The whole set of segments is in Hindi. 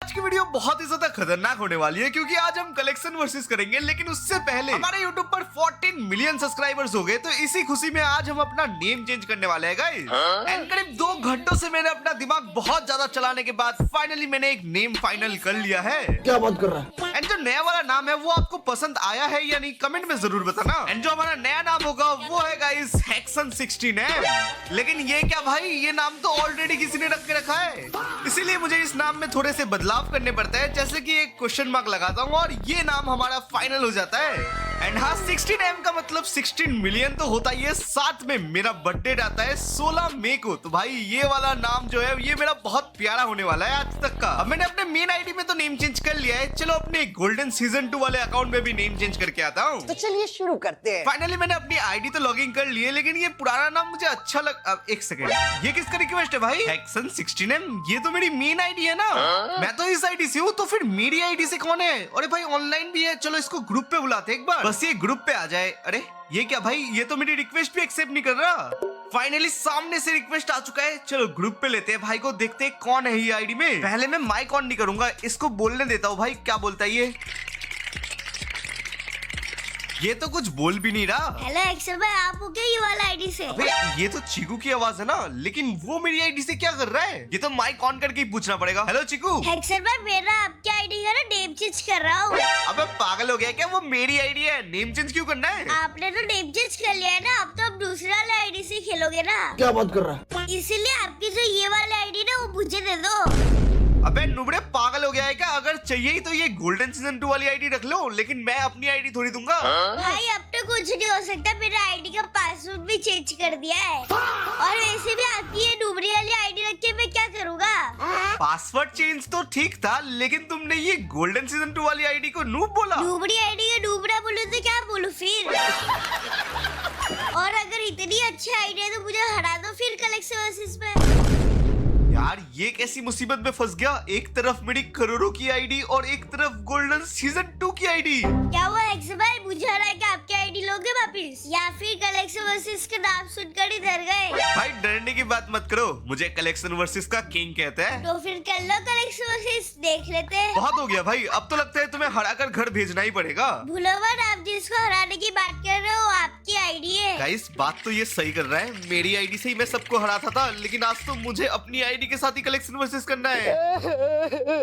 आज की वीडियो बहुत ही ज्यादा खतरनाक होने वाली है क्योंकि आज हम कलेक्शन वर्सेस करेंगे, लेकिन उससे पहले हमारे YouTube पर 14 मिलियन सब्सक्राइबर्स हो गए, तो इसी खुशी में आज हम अपना नेम चेंज करने वाले हैं गाइस। एंड करीब 2 घंटों से मैंने अपना दिमाग बहुत ज्यादा चलाने के बाद फाइनली मैंने एक नेम फाइनल कर लिया है। क्या बात कर रहा है? एंड जो नया वाला नाम है वो आपको पसंद आया है या नहीं कमेंट में जरूर बताना। एंड जो हमारा नया नाम होगा वो है गाइस हेक्सन 16M। लेकिन ये क्या भाई, ये नाम तो ऑलरेडी किसी ने रख के रखा है, इसीलिए मुझे इस नाम में थोड़े से बदलाव करने पड़ता है, जैसे कि एक क्वेश्चन मार्क लगाता हूँ और ये नाम हमारा फाइनल हो जाता है। एंड हाँ, 16M का मतलब 16 मिलियन तो होता ही है, साथ में मेरा बर्थडे आता है 16 मई को, तो भाई ये वाला नाम जो है ये मेरा बहुत प्यारा होने वाला है आज तक का। अब मैंने अपने मेन आईडी में तो नेम चेंज कर लिया है, चलो अपने गोल्डन सीजन 2 वाले अकाउंट में भी नेम चेंज करके आता हूँ। तो चलिए शुरू करते हैं। फाइनली मैंने अपनी आईडी तो लॉगिन कर ली है, लेकिन ये पुराना नाम मुझे अच्छा अब एक सेकंड, ये किसका रिक्वेस्ट है भाई? हेक्सन 16M, ये तो मेरी मेन आईडी है ना, मैं तो इस आईडी से हूँ, तो फिर मेरी आईडी से कौन है? अरे भाई ऑनलाइन भी है, चलो इसको ग्रुप पे बुलाते एक बार, बस ये ग्रुप पे आ जाए। अरे ये क्या भाई, ये तो मेरी रिक्वेस्ट भी एक्सेप्ट नहीं कर रहा। फाइनली सामने से रिक्वेस्ट आ चुका है, चलो ग्रुप पे लेते हैं भाई को, देखते हैं कौन है ये आईडी में। पहले मैं माइक ऑन नहीं करूंगा, इसको बोलने देता हूँ भाई, क्या बोलता है ये तो कुछ बोल भी नहीं रहा। हेलो एक्सल भाई, आप हो क्या ये वाला आईडी से? अबे ये तो चीकू की आवाज है ना, लेकिन वो मेरी आईडी से क्या कर रहा है? ये तो माइक ऑन करके ही पूछना पड़ेगा। हेलो चीकू। एक्सल भाई, मेरा आपकी आईडी का ना नेम चेंज कर रहा हूँ। अबे पागल हो गया क्या, वो मेरी आईडी है, नेम चेंज क्यों करना है? आपने तो नेम चेंज कर लिया है ना, अब तो आप दूसरे वाले आईडी से खेलोगे ना। क्या बात कर रहा है? इसीलिए आपकी जो ये वाली आईडी ना वो मुझे दे दो। अबे नुबड़े पागल हो गया है क्या? अगर चाहिए ही तो ये गोल्डन सीजन 2 वाली आईडी रख लो, लेकिन मैं अपनी आईडी थोड़ी दूंगा। भाई अब तो कुछ नहीं हो सकता, मेरा आईडी का पासवर्ड भी चेंज कर दिया है, और वैसे भी आपकी ये डूबरी वाली आईडी रख के मैं क्या करूँगा? पासवर्ड चेंज तो ठीक था, लेकिन तुमने ये गोल्डन सीजन 2 वाली आईडी को नूब बोला। डूबरी आईडी का डूबरा बोलूं तो क्या बोलूं फिर? और अगर इतनी अच्छी आईडी है तो मुझे हरा दो फिर कलेक्शन वर्सेस में। यार ये कैसी मुसीबत में फंस गया, एक तरफ मेरी करोड़ों की आईडी और एक तरफ गोल्डन सीजन 2 की आईडी। क्या हुआ एक्स भाई, मुझे हरा के आपकी आईडी लोगे वापिस, या फिर कलेक्शन वर्सेस का नाम सुनकर ही डर गए? भाई डरने की बात मत करो, मुझे कलेक्शन वर्सेस का किंग कहते हैं। तो फिर कर लो कलेक्शन वर्सेस, देख लेते हैं। बहुत हो गया भाई, अब तो लगता है तुम्हें हराकर घर भेजना ही पड़ेगा। भूलो मत, आप जिसको हराने की बात कर रहे हो आपकी आईडी है। गाइस बात तो ये सही कर रहा है, मेरी आईडी से ही मैं सबको हराता था, लेकिन आज तो मुझे अपनी आईडी के साथ ही कलेक्शन वर्सेस करना है।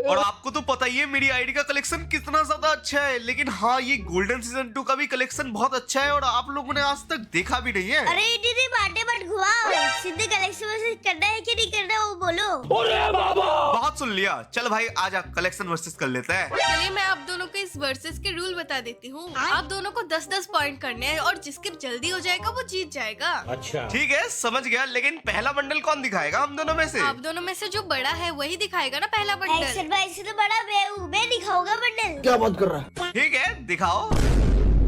और आपको तो पता ही है मेरी आईडी का कलेक्शन कितना ज्यादा अच्छा है, लेकिन हाँ ये गोल्डन सीजन 2 का भी कलेक्शन बहुत अच्छा है और आप लोगों ने आज तक देखा भी नहीं है। अरे दीदी बाटे मत घुमाओ, सीधे कलेक्शन वर्सेस करना है कि नहीं करना वो बोलो। बहुत सुन लिया, चल भाई आजा कलेक्शन वर्सेस कर लेते हैं। चलिए मैं आप दोनों को इस वर्सेस के रूल बता देती हूँ। आप दोनों को 10-10 पॉइंट करने हैं और जिसके जल्दी हो जाएगा वो जीत जाएगा। अच्छा ठीक है समझ गया, लेकिन पहला बंडल कौन दिखाएगा हम दोनों में से? आप दोनों में से जो बड़ा है वही दिखाएगा ना पहला एक्सल बंडल। भाई से तो बड़ा मैं दिखाऊंगा बंडल। क्या बात कर रहा है? ठीक है दिखाओ।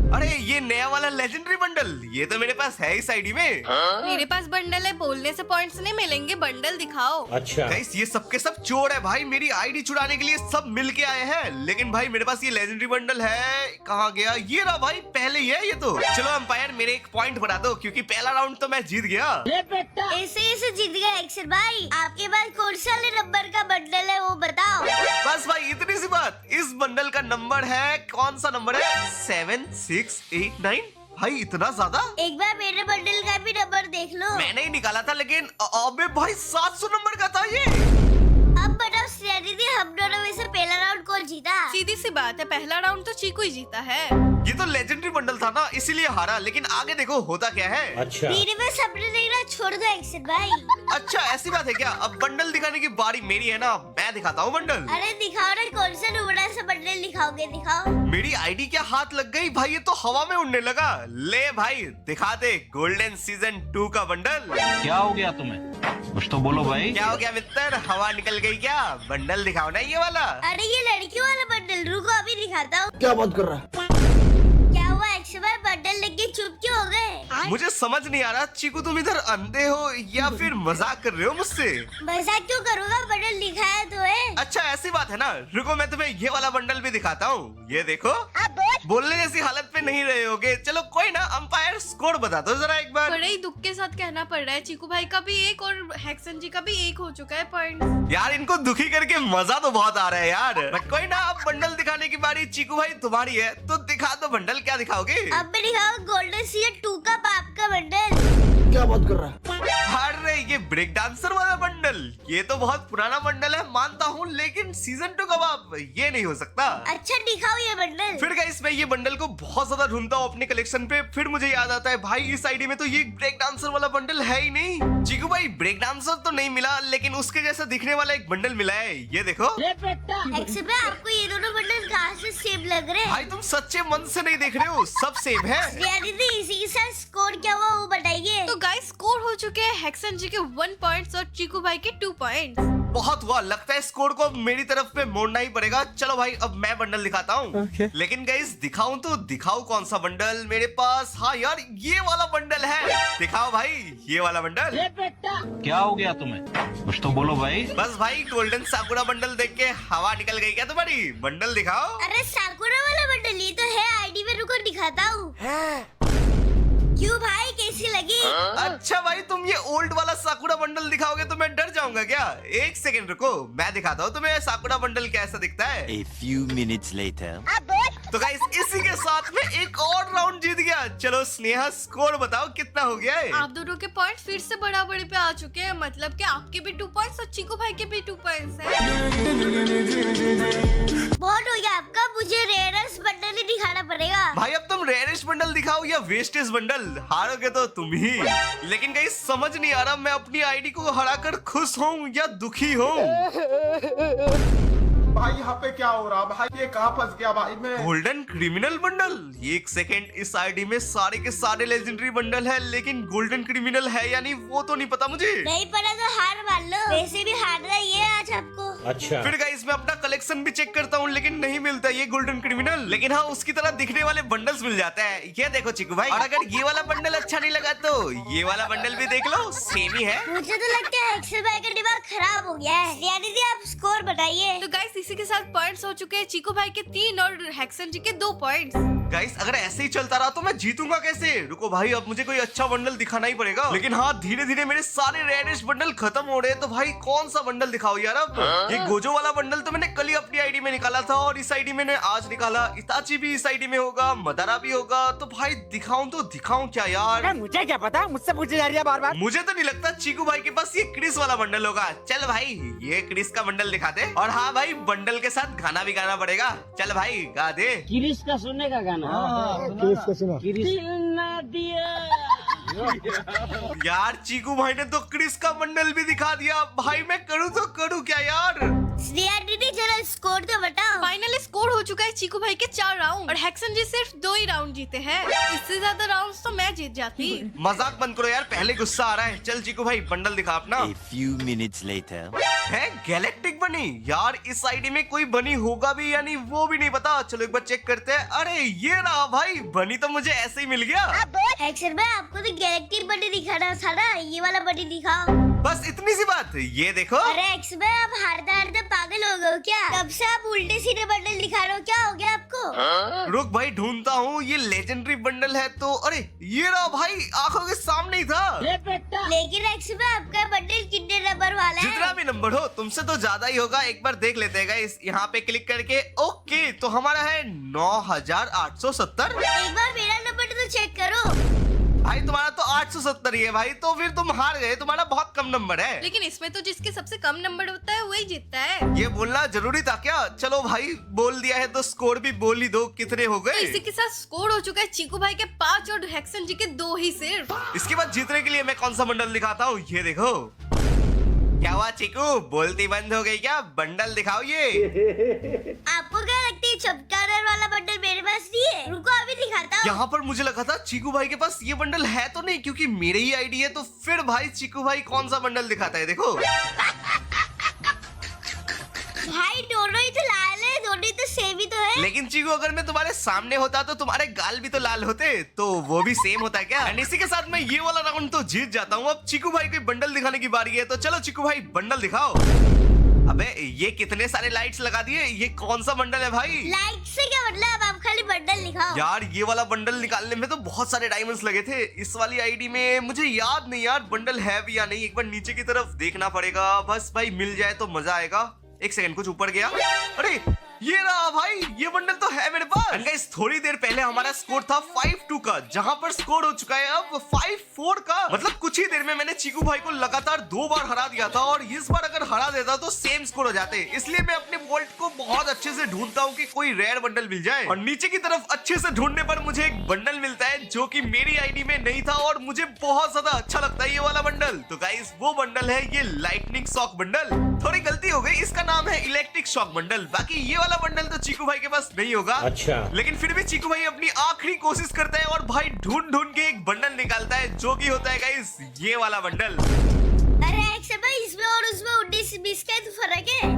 अरे ये नया वाला लेजेंडरी बंडल, ये तो मेरे पास है इस आईडी में। मेरे पास बंडल है, बोलने से पॉइंट्स नहीं मिलेंगे, बंडल दिखाओ। अच्छा गाइस ये सबके सब चोर है भाई, मेरी आईडी चुराने के लिए सब मिल के आए हैं, लेकिन भाई मेरे पास ये लेजेंडरी बंडल है, कहाँ गया? ये रहा भाई, पहले ही है ये तो। चलो अंपायर मेरे एक पॉइंट बढ़ा दो, क्योंकि पहला राउंड तो मैं जीत गया। ऐसे जीत गया एक्सल भाई। आपके पास कौन सा नंबर का बंडल है वो बताओ। बस भाई इतनी सी बात, इस बंडल का नंबर है, कौन सा नंबर है? 7689। भाई इतना ज्यादा? एक बार मेरे बंडल का भी नंबर देख लो। मैंने ही निकाला था, लेकिन अबे भाई 700 नंबर का था ये। अब बताओ श्रेणी हम दोनों में से पहला राउंड कौन जीता? सीधी सी बात है, पहला राउंड तो चीकू ही जीता है। ये तो लेजेंडरी बंडल था ना, इसीलिए हारा, लेकिन आगे देखो होता क्या है। अच्छा मेरे में सपने देखना छोड़ दो एक्सल भाई। अच्छा ऐसी बात है क्या? अब बंडल दिखाने की बारी मेरी है ना, मैं दिखाता हूँ बंडल। अरे दिखाओ ना, कौन सा नुबड़ा सा बंडल दिखाओगे? दिखाओ। मेरी आईडी क्या हाथ लग गई भाई, ये तो हवा में उड़ने लगा। ले भाई दिखा दे गोल्डन सीजन 2 का बंडल। क्या हो गया तुम्हें? कुछ तो बोलो भाई। क्या हो गया मित्र, हवा निकल गई क्या? बंडल दिखाओ ना ये वाला। अरे ये लड़की वाला बंडल, रुको अभी दिखाता हूँ। क्या बात कर रहा है? क्या हुआ एक्सल भाई, बंडल लेके चुप क्यों हो गए? मुझे समझ नहीं आ रहा चीकू, तुम इधर अंधे हो या फिर मजाक कर रहे हो मुझसे? मजाक क्यों करूँगा, बंडल दिखाया तो है। अच्छा ऐसी बात है ना, रुको मैं तुम्हें ये वाला बंडल भी दिखाता हूँ, ये देखो। बोलने जैसी हालत पे नहीं रहे होगे। चलो कोई ना, अंपायर स्कोर बता दो जरा एक बार। बड़े ही दुख के साथ कहना पड़ रहा है, चीकू भाई का भी 1 और हेक्सन जी का भी 1 हो चुका है पॉइंट। यार इनको दुखी करके मजा तो बहुत आ रहा है यार। बट कोई ना, अब बंडल दिखाने की बारी चीकू भाई तुम्हारी है, तो दिखा दो बंडल। क्या दिखाओगे? अब मैं दिखाऊं गोल्डन सीजन 2 का बाप का बंडल। क्या बात कर रहा है? अरे ये ब्रेक डांसर वाला बंडल, ये तो बहुत पुराना बंडल है मानता हूँ, लेकिन सीजन 2 का बाप ये नहीं हो सकता। अच्छा दिखाओ ये बंडल। फिर गाइस मैं ये बंडल को बहुत ज्यादा ढूंढता हूँ अपने कलेक्शन पे, फिर मुझे याद आता है भाई इस आईडी में तो ये ब्रेक डांसर वाला बंडल है ही नहीं। चीकू भाई ब्रेक डांसर तो नहीं मिला, लेकिन उसके जैसा दिखने वाला एक बंडल मिला है, ये देखो। एक्सेप्ट है, आपको ये दोनों बंडल कहाँ से सेम लग रहे हैं? भाई तुम सच्चे मन से नहीं देख रहे हो, सब सेम है। दीदी इसी के साथ स्कोर क्या हुआ वो बताइए। तो गाइस स्कोर हो चुके हैं हेक्सन जी के 1 पॉइंट्स और चीकू भाई के 2 पॉइंट्स। बहुत हुआ, लगता है स्कोर को अब मेरी तरफ पे मोड़ना ही पड़ेगा। चलो भाई अब मैं बंडल दिखाता हूँ। लेकिन गाइस दिखाऊं तो दिखाऊं कौन सा बंडल मेरे पास? हाँ यार ये वाला बंडल है, दिखाओ भाई ये वाला बंडल। क्या हो गया तुम्हें? कुछ तो बोलो भाई। बस भाई गोल्डन साकुरा बंडल देख के हवा निकल गई क्या तुम्हारी? बंडल दिखाओ। अरे साकुरा वाला बंडल ये तो है आईडी में, रुको दिखाता हूँ। क्यों भाई कैसी लगी? अच्छा भाई तुम ये ओल्ड वाला साकुरा बंडल दिखाओगे तो मैं डर जाऊंगा क्या? एक सेकंड रुको, मैं दिखाता हूँ तुम्हें साकुरा बंडल कैसा दिखता है। A few minutes later. तो गाइस इसी के साथ में एक और राउंड जीत गया। चलो स्नेहा स्कोर बताओ कितना हो गया है? आप दोनों के पॉइंट्स फिर से बराबरी पे आ चुके हैं, मतलब कि आपके भी 2 पॉइंट्स और चीकू भाई के भी 2 पॉइंट्स हैं। बहुत हो गया आपका, मुझे रेयरस बंडल ही दिखाना पड़ेगा। भाई अब तुम रेयरेस्ट बंडल दिखाओ या वेस्टेज बंडल, हारोगे तो तुम ही। लेकिन गाइस समझ नहीं आ रहा मैं अपनी आईडी को हराकर खुश हूँ या दुखी हूँ। भाई यहाँ पे क्या हो रहा भाई? ये कहाँ फंस गया भाई मैं? गोल्डन क्रिमिनल बंडल, एक सेकेंड, इस आईडी में सारे के सारे लेजेंडरी बंडल है, लेकिन गोल्डन क्रिमिनल है या नहीं वो तो नहीं पता मुझे। नहीं पड़ा तो हार मान लो, वैसे भी हारना ही है आज आपको। अच्छा फिर गाइस मैं अपना कलेक्शन भी चेक करता हूँ, लेकिन नहीं मिलता ये गोल्डन क्रिमिनल। लेकिन हाँ उसकी तरह दिखने वाले बंडल्स मिल जाते हैं। ये देखो चिकू भाई, और अगर ये वाला बंडल अच्छा नहीं लगा तो ये वाला बंडल भी देख लो, सेम ही है। मुझे तो लगता है एक्सेल भाई का दिमाग खराब हो गया है। यानी कि आप स्कोर बताइए। तो गाइस इसी के साथ पॉइंट्स हो चुके हैं, चीकू भाई के 3 और हेक्सन जी के 2 पॉइंट्स। गाइस अगर ऐसे ही चलता रहा तो मैं जीतूंगा कैसे? रुको भाई अब मुझे कोई अच्छा बंडल दिखाना ही पड़ेगा। लेकिन हाँ धीरे धीरे मेरे सारे रेयरेस्ट बंडल खत्म हो रहे हैं, तो भाई कौन सा बंडल दिखाओ यार अब? ये गोजो वाला बंडल तो मैंने कल ही अपनी आईडी में निकाला था और इस आईडी मैंने आज निकाला। इताची भी इस आईडी में होगा, मदारा भी होगा, तो भाई दिखाऊं तो दिखाऊं क्या यार? मुझे क्या पता, मुझसे पूछे जा रही है बार बार। मुझे तो नहीं लगता चीकू भाई के पास ये क्रिस वाला बंडल होगा। चल भाई ये क्रिस का बंडल दिखा दे, और हाँ भाई बंडल के साथ गाना भी गाना पड़ेगा। चल भाई गा दे। किरिस का सुनने का गाना। किस को सुना? यार चीकू भाई ने तो क्रिस का बंडल भी दिखा दिया। भाई मैं करूँ तो करूँ क्या यार? स्नेहा दीदी जरा स्कोर तो बताओ। फाइनली स्कोर हो चुका है चीकू भाई के 4 राउंड और हेक्सन जी सिर्फ 2 ही राउंड जीते हैं। इससे ज्यादा राउंड्स तो मैं जीत जाती। मजाक बंद करो यार, पहले गुस्सा आ रहा है। चल चीकू भाई बंडल दिखा अपना। A few minutes later. है गैलेक्टिक बनी यार, इस आईडी में कोई बनी होगा भी या नहीं वो भी नहीं पता। चलो एक बार चेक करते हैं। अरे ये रहा भाई, बनी तो मुझे ऐसे ही मिल गया। एक्सेल भाई आपको तो गैलेक्टिक बंडल दिखाना था ना, ये वाला बंडल दिखाओ। बस इतनी सी बात, ये देखो। अरे एक्सेल भाई आप हारते हारते पागल हो गए हो क्या? कब से आप उल्टे सीधे बंडल दिखा रहे हो, क्या हो गया आपको? रुक भाई ढूंढता हूँ, ये लेजेंडरी बंडल है तो। अरे ये रहा भाई, आंखों के सामने ही था। लेकिन एक्सेल भाई आपका बंडल कितने नंबर वाला है? जितना भी नंबर हो तुमसे तो ज्यादा ही होगा। एक बार देख लेते हैं गाइस, यहाँ पे क्लिक करके। ओके तो हमारा है 9870। एक बार मेरा नंबर तो चेक करो। भाई तुम्हारा तो 870 ही है भाई, तो फिर तुम हार गए, तुम्हारा बहुत कम नंबर है। लेकिन इसमें तो जिसके सबसे कम नंबर होता है वही जीतता है। ये बोलना जरूरी था क्या? चलो भाई बोल दिया है तो स्कोर भी बोल ही दो, कितने हो तो गए? इसी के साथ स्कोर हो चुका है चीकू भाई के 5 और हेक्सन जी के 2 ही सिर्फ। इसके बाद जीतने के लिए मैं कौन सा बंडल दिखाता हूँ, ये देखो। क्या हुआ चीकू, बोलती बंद हो गई क्या? बंडल दिखाओ ये। आपको क्या लगती है चमत्कार वाला बंडल मेरे पास नहीं है? रुको अभी दिखाता हूँ। यहाँ पर मुझे लगा था चीकू भाई के पास ये बंडल है तो नहीं, क्योंकि मेरे ही आईडी है। तो फिर भाई चीकू भाई कौन सा बंडल दिखाता है, देखो। भाई दोनों ही तो लाल है, दोनों ही तो सेम ही तो है। लेकिन चीकू अगर मैं तुम्हारे सामने होता तो तुम्हारे गाल भी तो लाल होते, तो वो भी सेम होता है क्या? एंड इसी के साथ मैं ये वाला राउंड तो जीत जाता हूँ। अब चीकू भाई को बंडल दिखाने की बारी है, तो चलो चीकू भाई बंडल दिखाओ। अबे ये कितने सारे लाइट्स लगा दिए, ये कौन सा बंडल है भाई? लाइट से क्या मतलब, आप खाली बंडल दिखाओ। यार ये वाला बंडल निकालने में तो बहुत सारे डायमंड्स लगे थे। इस वाली आईडी में मुझे याद नहीं यार बंडल है भी या नहीं, एक बार नीचे की तरफ देखना पड़ेगा। बस भाई मिल जाए तो मजा आएगा। एक सेकंड, कुछ ऊपर गया, अरे ये रहा भाई, ये बंडल तो है मेरे पास। And guys, थोड़ी देर पहले हमारा स्कोर था 5-2 का, जहां पर स्कोर हो चुका है अब 5-4 का। मतलब कुछ ही देर में मैंने चीकू भाई को लगातार 2 बार हरा दिया था, और इस बार अगर हरा देता तो सेम स्कोर हो जाते। इसलिए मैं अपने वॉल्ट को बहुत अच्छे से ढूंढता हूँ कि कोई रेयर बंडल मिल जाए। और नीचे की तरफ अच्छे से ढूंढने पर मुझे एक बंडल मिलता है जो कि मेरी आईडी में नहीं था, और मुझे बहुत ज्यादा अच्छा लगता है ये वाला बंडल। तो गाइस वो बंडल है ये लाइटनिंग शॉक बंडल। थोड़ी गलती हो गई, इसका नाम है इलेक्ट्रिक शॉक बंडल। बाकी ये वाला बंडल तो चीकू भाई के पास नहीं होगा। अच्छा। लेकिन फिर भी चीकू भाई अपनी आखिरी कोशिश करता है और भाई ढूंढ ढूंढ के एक बंडल निकालता है, जो कि होता है गाइस ये वाला बंडल। अरे एक्स भाई, इसमें और उसमें 19-20 का तो फर्क है।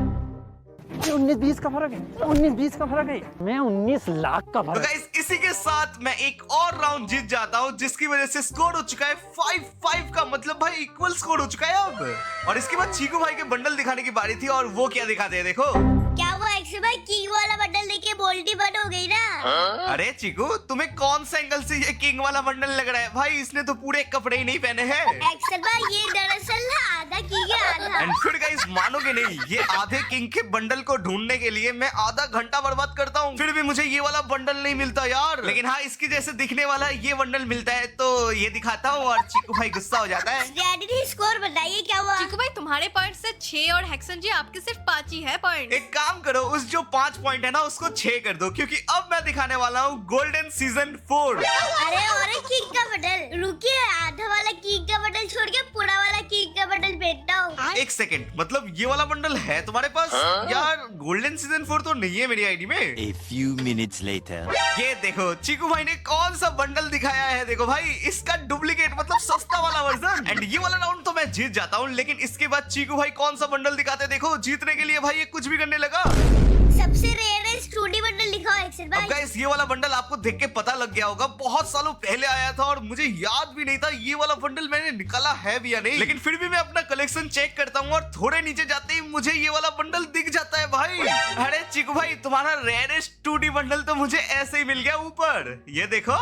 19-20 का फर्क है, 19-20 का फर्क है, मैं 19 लाख का तो फर्क है। गाइस इसी के साथ मैं एक और राउंड जीत जाता हूँ, जिसकी वजह से स्कोर हो चुका है 5-5 का। मतलब भाई इक्वल स्कोर हो चुका है अब। और इसके बाद चीकू भाई के बंडल दिखाने की बारी थी, और वो क्या दिखाते हैं देखो। क्या वो एक्स भाई किंग वाला बंडल देके बोल्टी बंद हो गई ना? अरे चीकू, तुम्हें कौन सा एंगल से ये किंग वाला बंडल लग रहा है? भाई इसने तो पूरे कपड़े ही नहीं पहने हैं। एक्स भाई ये दरअसल ना आधा किंग है, आधा। एंड फिर गाइस मानोगे नहीं, ये आधे किंग के बंडल को ढूंढने के लिए मैं आधा घंटा बर्बाद करता हूँ, फिर भी मुझे ये वाला बंडल नहीं मिलता यार। लेकिन हाँ, इसके जैसे दिखने वाला ये बंडल मिलता है, तो ये दिखाता हूँ और चीकू भाई गुस्सा हो जाता है। डैडी स्कोर बताइए क्या हुआ? चीकू भाई तुम्हारे पॉइंट से 6 और हेक्सन जी आपके सिर्फ 5 ही है पॉइंट। एक काम करो, उस जो 5 पॉइंट है ना उसको 6 कर दो, क्योंकि अब मैं दिखाने वाला हूँ गोल्डन सीजन 4। अरे और एक किंग का बंडल, रुकिए, आधा वाला किंग का बंडल छोड़ के पूरा वाला किंग का बंडल भेजता हूँ। एक सेकंड, मतलब ये वाला बंडल है तुम्हारे पास? यार गोल्डन सीजन 4 तो नहीं है मेरी आईडी में। A few minutes later. ये देखो चीकू भाई ने कौन सा बंडल दिखाया है, देखो भाई इसका डुप्लीकेट, मतलब सस्ता वाला वर्जन। एंड ये वाला राउंड तो मैं जीत जाता हूँ, लेकिन इसके बाद चीकू भाई कौन सा बंडल दिखाते हैं देखो। जीतने के लिए भाई ये कुछ भी करने लगा। सबसे रेयरेस्ट 2D बंडल दिखाओ एक्सेल अब भाई। गाइस ये वाला बंडल आपको देख के पता लग गया होगा, बहुत सालों पहले आया था और मुझे याद भी नहीं था ये वाला बंडल मैंने निकाला है भी या नहीं। लेकिन फिर भी मैं अपना कलेक्शन चेक करता हूँ, और थोड़े नीचे जाते ही मुझे ये वाला बंडल दिख जाता है भाई। अरे चिकू भाई, तुम्हारा रेयरेस्ट 2D बंडल तो मुझे ऐसे ही मिल गया ऊपर, ये देखो।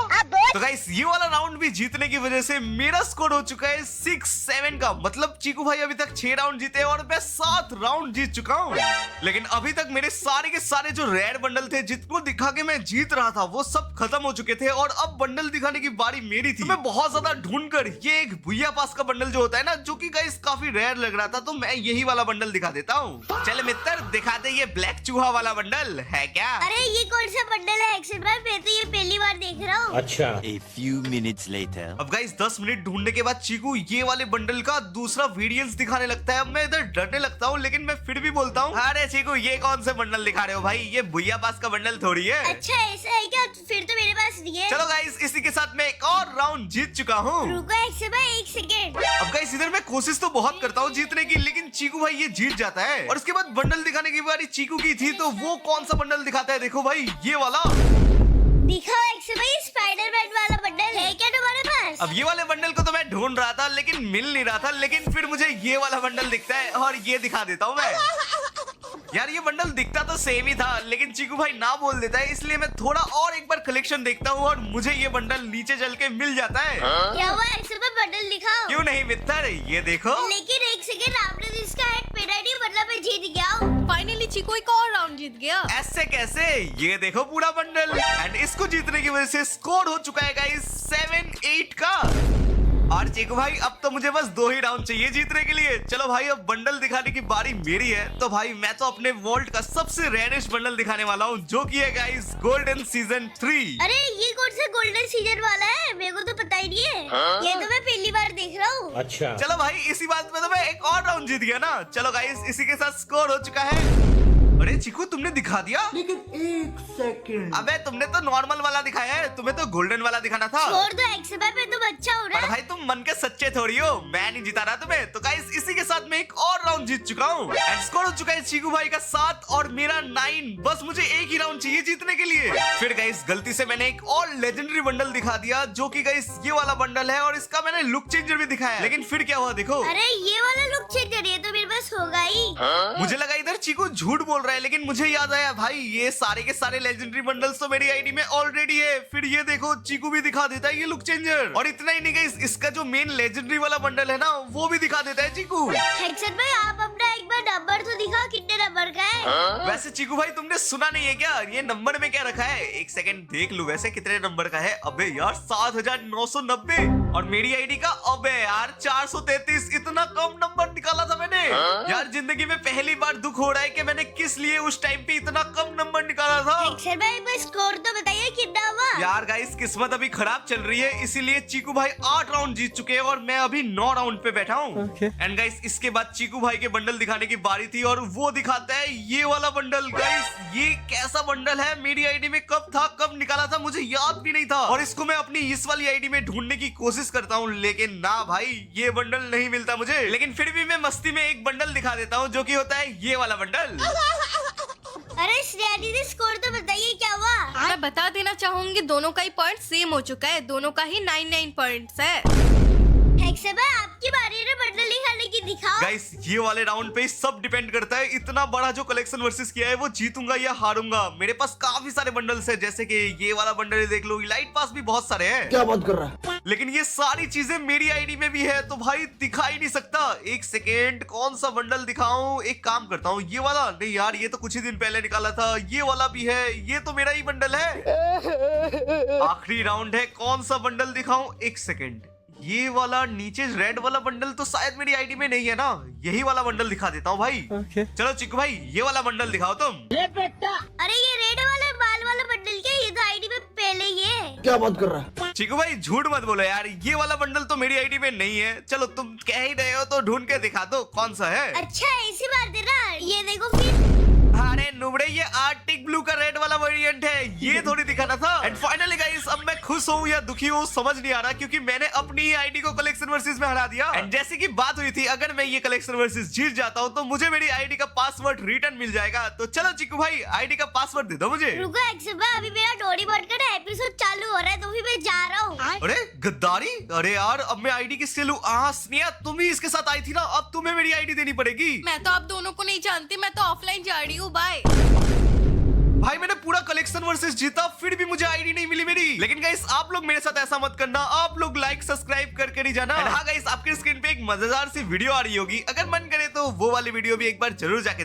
तो गाइस ये वाला राउंड भी जीतने की वजह से मेरा स्कोर हो चुका है 6-7 का। मतलब चीकू भाई अभी तक 6 राउंड जीते और मैं 7 राउंड जीत चुका हूँ। लेकिन अभी तक मेरे सारे के सारे जो रेयर बंडल थे जिनको दिखा के मैं जीत रहा था, वो सब खत्म हो चुके थे, और अब बंडल दिखाने की बारी मेरी थी। तो मैं बहुत ज्यादा ढूंढकर ये एक भुइया पास का बंडल जो होता है ना, जो कि गाइस काफी रेयर लग रहा था, तो मैं यही वाला बंडल दिखा देता हूँ। चल मित्र दिखा दे, ये ब्लैक चूहा वाला बंडल है क्या? अरे ये कौन सा बंडल है एक्सेल भाई? मैं तो ये पहली बार देख रहा हूँ। अच्छा। A few minutes later. अब गाइस 10 मिनट ढूंढने के बाद चीकू ये वाले बंडल का दूसरा वेरिएंस दिखाने लगता है। अब मैं इधर डरने लगता हूँ, लेकिन मैं फिर भी बोलता हूँ, अरे चीकू ये कौन से बंडल दिखा रहे हो भाई, ये भुइया पास का बंडल थोड़ी है। अच्छा ऐसा है क्या? फिर तो मेरे पास नहीं है। चलो गाइस इसी के साथ मैं एक और राउंड जीत चुका हूँ। रुको एक्सेल भाई, एक सेकेंड। अब गाइस इधर मैं कोशिश तो बहुत करता हूँ जीतने की, लेकिन चीकू भाई ये जीत जाता है। और उसके बाद बंडल दिखाने की बारी चीकू की थी, तो वो कौन सा बंडल दिखाता है देखो भाई, ये वाला। दिखाओ एक्सेल भाई, स्पाइडरमैन वाला बंडल है क्या तुम्हारे पास? अब ये वाले बंडल को तो मैं ढूंढ रहा था, लेकिन मिल नहीं रहा था, लेकिन फिर मुझे ये वाला बंडल दिखता है और ये दिखा देता हूँ मैं। यार ये बंडल दिखता तो सेम ही था, लेकिन चीकू भाई ना बोल देता है, इसलिए मैं थोड़ा और एक बार कलेक्शन देखता हूँ, और मुझे ये बंडल नीचे चल के मिल जाता है। क्या हुआ एक्सेल भाई, बंडल दिखाओ। क्यों नहीं मित्र, ये देखो। लेकिन एक सेकेंड, आपने तो इसका हेड पहना नहीं, मतलब मैं जीत गया हूँ। फाइनली चीकू एक और राउंड जीत गया। ऐसे कैसे? ये देखो पूरा बंडल, एंड इसको जीतने की वजह से स्कोर हो चुका है गाइस 7-8 का। और चीकू भाई अब तो मुझे बस 2 ही राउंड चाहिए जीतने के लिए। चलो भाई अब बंडल दिखाने की बारी मेरी है। तो भाई मैं तो अपने वॉल्ट का सबसे रेयरेस्ट बंडल दिखाने वाला हूँ, जो कि है गाइस गोल्डन सीजन 3। अरे ये कौन सा गोल्डन सीजन वाला है? मेरे को तो पता ही नहीं है। ये तो मैं पहली बार देख रहा हूँ। अच्छा। चलो भाई इसी बात में तो मैं एक और राउंड जीत गया ना। चलो गाइस इसी के साथ स्कोर हो चुका है। अरे चीकू तुमने दिखा दिया? लेकिन एक सेकंड। अबे तुमने तो नॉर्मल वाला दिखाया है, तुम्हें तो गोल्डन वाला दिखाना था। छोड़ दो एक्सबा पे, तुम अच्छा हो रहा पर है। भाई तुम मन के सच्चे थोड़ी हो, मैं नहीं जिता रहा तुम्हें। तो गाइस इसी के साथ मैं एक और राउंड जीत चुका हूँ एंड स्कोर हो चुका है चीकू भाई का 7 और मेरा 9। बस मुझे एक ही राउंड चाहिए जीतने के लिए। फिर गाइस गलती से मैंने एक और लेजेंडरी बंडल दिखा दिया, जो कि गाइस ये वाला बंडल है और इसका मैंने लुक चेंजर भी दिखाया। लेकिन फिर क्या हुआ देखो, अरे ये वाला लुक चेंज करिए तो मेरे पास होगा ही। मुझे लगा इधर चीकू झूठ बोल रहा है, लेकिन मुझे याद आया भाई ये सारे के सारे लेजेंडरी बंडल्स तो मेरी आईडी में ऑलरेडी है। फिर ये देखो चीकू भी दिखा देता है ये लुक चेंजर, और इतना ही नहीं गाइस, इसका जो मेन लेजेंडरी वाला बंडल है ना वो भी दिखा देता है चीकू। हेक्सन भाई आप अपना एक बार नंबर तो दिखाओ, कितने नंबर का है? वैसे चीकू भाई तुमने सुना नहीं है क्या, ये नंबर में क्या रखा है? एक सेकंड देख लूं वैसे कितने नंबर का है। अबे यार 7990, और मेरी आईडी का अबे यार 433। इतना कम नंबर निकाला था मैंने। यार जिंदगी में पहली बार दुख हो रहा है कि मैंने किस लिए उस टाइम पे इतना कम नंबर निकाला था। हेक्सन भाई बस स्कोर तो बताइए कितना हुआ? यार गाइस किस्मत अभी खराब चल रही है, इसीलिए चीकू भाई 8 राउंड जीत चुके हैं और मैं अभी 9 राउंड पे बैठा हूँ। एंड गाइस इसके बाद चीकू भाई के बंडल दिखाने की बारी थी, और वो दिखाता है ये वाला बंडल। गाइस ये कैसा बंडल है, मेरी आईडी में कब था, कब निकाला था मुझे याद भी नहीं था, और इसको मैं अपनी इस वाली आईडी में ढूंढने की कोशिश करता हूँ, लेकिन ना भाई ये बंडल नहीं मिलता मुझे। लेकिन फिर भी मैं मस्ती में एक बंडल दिखा देता हूँ, जो कि होता है ये वाला बंडल। अरे श्रेया दीदी स्कोर तो बताइए क्या हुआ? मैं बता देना चाहूंगी दोनों का ही पॉइंट सेम हो चुका है, दोनों का ही 99 पॉइंट्स है। हेक्सन भाई आपकी बारी है बंडल दिखाने की, दिखाओ। गाइस ये वाले राउंड पे सब डिपेंड करता है, इतना बड़ा जो कलेक्शन वर्सेस किया है वो जीतूंगा या हारूंगा। मेरे पास काफी सारे बंडल्स है, जैसे कि ये वाला बंडल देख लो, इलाइट पास भी बहुत सारे हैं। क्या बात कर रहा है? लेकिन ये सारी चीजें मेरी आईडी में भी है, तो भाई दिखा ही नहीं सकता। एक सेकेंड कौन सा बंडल दिखाऊं? एक काम करता हूँ, ये वाला नहीं यार, ये तो कुछ ही दिन पहले निकाला था। ये वाला भी है, ये तो मेरा ही बंडल है। आखिरी राउंड है, कौन सा बंडल दिखाऊं? एक सेकेंड, ये वाला नीचे रेड वाला बंडल तो शायद मेरी आईडी में नहीं है ना, यही वाला बंडल दिखा देता हूँ भाई। चलो चिकू भाई ये वाला बंडल दिखाओ तुम। ले बेटा। अरे ये रेड वाला बाल वाला बंडल क्या, ये तो आईडी में पहले ही है। क्या बात कर रहा है? चिकू भाई झूठ मत बोलो यार, ये वाला बंडल तो मेरी आईडी में नहीं है। चलो तुम कह ही रहे हो तो ढूंढ के दिखा दो कौन सा है। अच्छा ऐसी बात है ना, ये देखो फिर। अरे नुबड़े ये आर्टिक ब्लू का रेड वाला वेरिएंट है, ये थोड़ी दिखाना था। एंड फाइनली गाइस अब मैं खुश हूँ या दुखी हूँ समझ नहीं आ रहा, क्योंकि मैंने अपनी आईडी को कलेक्शन वर्सेस में हरा दिया। एंड जैसे की बात हुई थी, अगर मैं ये कलेक्शन वर्सेस जीत जाता हूँ तो मुझे मेरी आईडी का पासवर्ड रिटर्न मिल जाएगा। तो चलो चिकू भाई आईडी का पासवर्ड दे दो मुझे। रुको हेक्सन भाई, अभी मेरा डोरीमोन का एपिसोड चालू हो रहा है, तो भी मैं जा रहा हूँ। अरे गद्दारी, अरे यार अब मैं आईडी किससे लूं? स्नेहा तुम ही इसके साथ आई थी ना, अब तुम्हें मेरी आईडी देनी पड़ेगी। मैं तो आप दोनों को नहीं जानती, मैं तो ऑफलाइन जा रही हूँ, बाय। भाई मैंने पूरा कलेक्शन वर्सेस जीता, फिर भी मुझे आईडी नहीं मिली मेरी। लेकिन गाइस आप लोग मेरे साथ ऐसा मत करना, आप लोग लाइक सब्सक्राइब करके नहीं जाना। हाँ गाइस आपके स्क्रीन पे एक मजेदार सी वीडियो आ रही होगी, अगर मन करे तो वो वाली वीडियो भी एक बार जरूर जाके देखिए।